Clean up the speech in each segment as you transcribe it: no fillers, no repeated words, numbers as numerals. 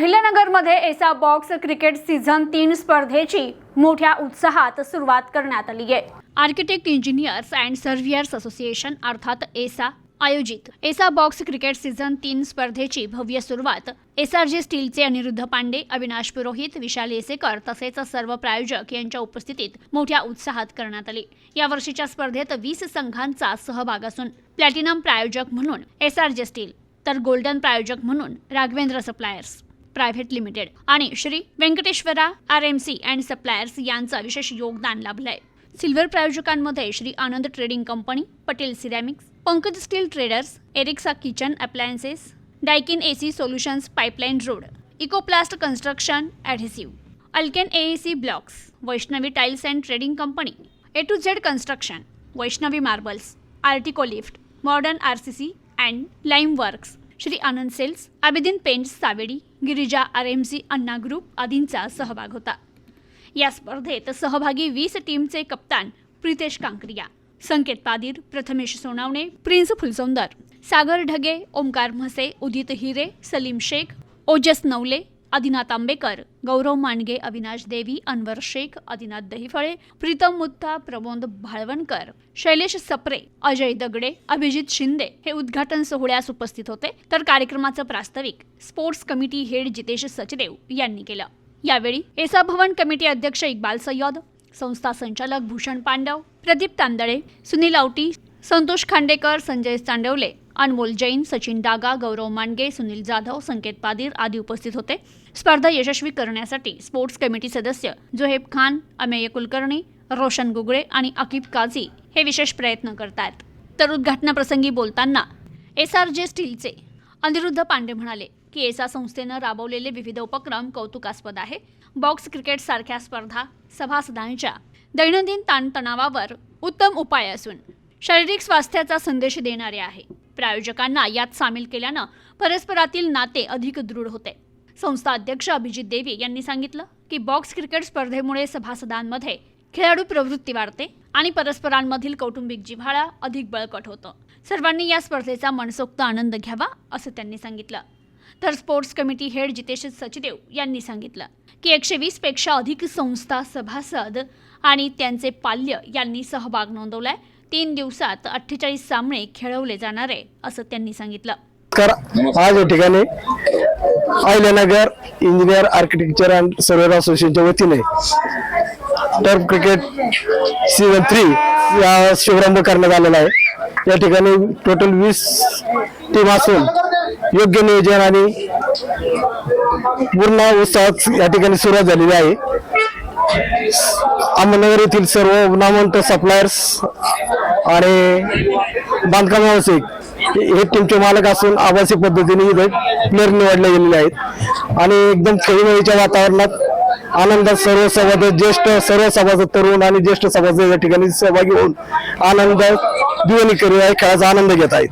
अहिल्यानगरमध्ये एसा box cricket season 3 स्पर्धेची मोठ्या उत्साहात सुरुवात करण्यात आली आहे। आर्किटेक्ट इंजिनियर्स अँड सर्व्हेयर्स असोसिएशन अर्थात एसा आयोजित एसा बॉक्स क्रिकेट सीझन 3 स्पर्धेची भव्य सुरुवात एसआरजे स्टीलचे अनिरुद्ध पांडे, अविनाश पुरोहित, विशाल येसेकर तसेच सर्व प्रायोजक यांच्या उपस्थितीत मोठ्या उत्साहात करण्यात आली। या वर्षीच्या स्पर्धेत 20 संघांचा सहभाग असून प्लॅटिनम प्रायोजक म्हणून एसआरजे स्टील तर गोल्डन प्रायोजक म्हणून राघवेंद्र सप्लायर्स प्रायव्हेट लिमिटेड आणि Shri Venkateshwara RMC and suppliers यांचा विशेष योगदान लाभलंय। सिल्वर प्रायोजकांमध्ये Shri Anand trading company, Patel ceramics, Pankaj steel traders, एरिक्सा kitchen appliances, Daikin AC solutions pipeline road, Ecoplast construction adhesive, अल्केन AAC blocks, Vaishnavi tiles and trading company, A to Z construction, Vaishnavi marbles, Artico lift, modern RCC and lime works, Shri Anand sales, Abidin paints Savedi, Girija RMC Anna group आदींचा सहभाग होता। या स्पर्धेत सहभागी 20 टीमचे कप्तान प्रितेश कांकरिया, संकेत पादीर, Prathamesh Sonawane, prince Phulsoundar, सागर ढगे, ओमकार म्हसे, उदित हिरे, सलीम शेख, ओजस नवले, आदिनाथ आंबेकर, गौरव मांडगे, अविनाश देवी, अनवर शेख, आदिनाथ दहिफळे, प्रीतम मुत्ता, प्रबोध भाळवणकर, शैलेश सप्रे, अजय दगडे, अभिजित शिंदे हे उद्घाटन सोहळ्यास उपस्थित होते। तर कार्यक्रमाचं प्रास्ताविक sports committee head Jitesh Sachdev यांनी केलं। यावेळी एसा भवन कमिटी अध्यक्ष इक्बाल सय्यद, संस्था संचालक भूषण पांडव, प्रदीप तांदळे, सुनील आवटी, संतोष खांडेकर, संजय चांडवले, अनमोल जैन, सचिन डागा, गौरव मांडगे, सुनील जाधव, संकेत पादीर आदी उपस्थित होते। स्पर्धा यशस्वी करण्यासाठी स्पोर्ट्स कमिटी सदस्य जोहेब खान, अमेय कुलकर्णी, रोशन गुगळे आणि अकीब काझी हे विशेष प्रयत्न करतात। तर उद्घाटनाप्रसंगी बोलताना एसआरजे स्टीलचे अनिरुद्ध पांडे म्हणाले की एसा संस्थेनं राबवलेले विविध उपक्रम कौतुकास्पद आहे। बॉक्स क्रिकेट सारख्या स्पर्धा सभासदांच्या दैनंदिन ताणतणावावर उत्तम उपाय असून शारीरिक स्वास्थ्याचा संदेश देणारे आहे। प्रायोजकांना यात सामील केल्यानं परस्परातील नाते अधिक दृढ होते। संस्था अध्यक्ष अभिजित देवी यांनी सांगितलं की बॉक्स क्रिकेट स्पर्धेमुळे सभासदांमध्ये खेळाडू प्रवृत्ती वाढते आणि परस्परांमधील कौटुंबिक जिव्हाळा अधिक बळकट होतो। सर्वांनी या स्पर्धेचा मनसोक्त आनंद घ्यावा असं त्यांनी सांगितलं। तर sports committee head Jitesh Sachdev यांनी सांगितलं की 120 पेक्षा अधिक संस्था सभासद आणि त्यांचे पाल्य यांनी सहभाग नोंदवलाय। 3 दिवसात 48 सामने खेळवले जाणार आहे असं त्यांनी सांगितलं। आज या ठिकाणी Ahilyanagar engineer architecture and surveyor असोसिएशनच्या वतीने टर्फ क्रिकेट सीझन 3 या शुभारंभ करण्यात आलेला आहे। या ठिकाणी टोटल 20 टीम असून योग्य नियोजन आणि पूर्ण उत्साहात या ठिकाणी सुरुवात झालेली आहे। अहमदनगर येथील सर्व नामवंत सप्लायर्स आणि बांधकाम व्यावसायिक हे टीमचे मालक असून आभासी पद्धतीने इथे प्लेअर निवडले गेलेले आहेत आणि एकदम खेळीमेळीच्या वातावरणात आनंदात सर्व सभासद तरुण आणि ज्येष्ठ सभासद या ठिकाणी सहभागी होऊन आनंद दिवाळी करून खेळाचा आनंद घेत आहेत।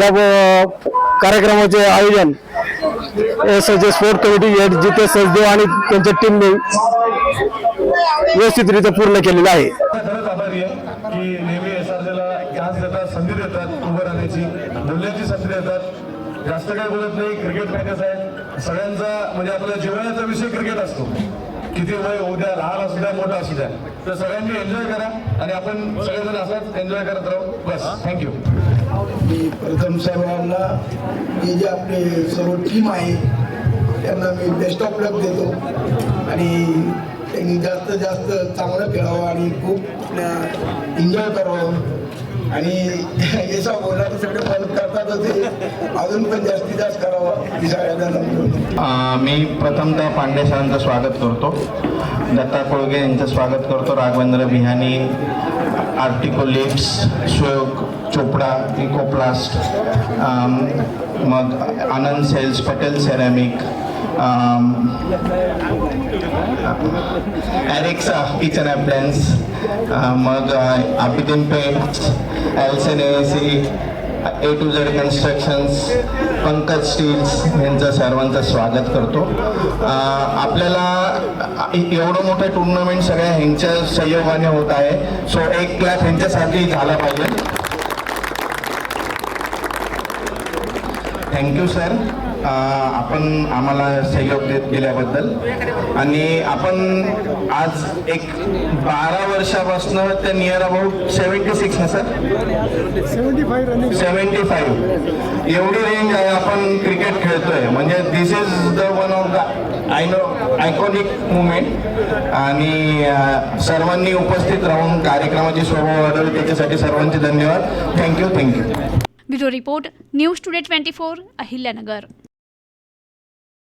या कार्यक्रमाचे आयोजन SRJ sport committee head Jitesh Sachdev आणि त्यांच्या टीमने व्यवस्थितरित्या पूर्ण केलेलं आहे। संधी देतात, उभं राहण्याची, बोलण्याची संधी देतात। जास्त काही बोलत नाही, क्रिकेट मॅचेस आहेत सगळ्यांचा, म्हणजे आपल्या जीवनाचा विषय क्रिकेट असतो। किती वय होऊ द्या, लहान असू द्या, मोठा असू द्या, तर सगळ्यांनी एन्जॉय करा आणि आपण सगळेजण असंच एन्जॉय करत राहू। बस, थँक्यू। मी प्रथम सर्वांना हे जे आपले सर्व टीम आहे त्यांना मी बेस्ट ऑफ लक देतो आणि त्यांनी जास्तीत जास्त चांगलं खेळावं आणि खूप एन्जॉय करावं आणि याचा बोलला तर सगळे मदत करतातच, अजून पण जास्तीत जास्त करावं सगळ्यांना। मी प्रथमतः पांडे सरांचं स्वागत करतो, दत्ता कोळगे यांचं स्वागत करतो, राघवेंद्र बिहानी, आर्टिको लिफ्ट्स, श्वेक चोपडा, इकोप्लास्ट, मग आनंद सेल्स, पटेल सिरॅमिक, एरिक्सा किचन अप्लायन्स, मग Abidin paints, Elson AC, A to Z constructions, Pankaj steels यांचं सर्वांचं स्वागत करतो। आपल्याला एवढं मोठं टुर्नामेंट सगळ्या ह्यांच्या सहयोगाने होत आहे, सो एक क्लॅप ह्यांच्यासाठी झाला पाहिजे। Thank you sir. आपण आम्हाला सहयोग देत गेल्याबद्दल. आणि आपण आज एक 12 वर्षापासून त्या नियर अबाउट 76 ना सर 75 एवढी रेंज आहे आपण क्रिकेट खेळतोय. म्हणजे this is the one of the iconic movement. आणि सर्वांनी उपस्थित राहून कार्यक्रमाची शोभा वाढवली त्याच्यासाठी सर्वांचे धन्यवाद. Thank you. Bureau report news today 24 Ahilyanagar.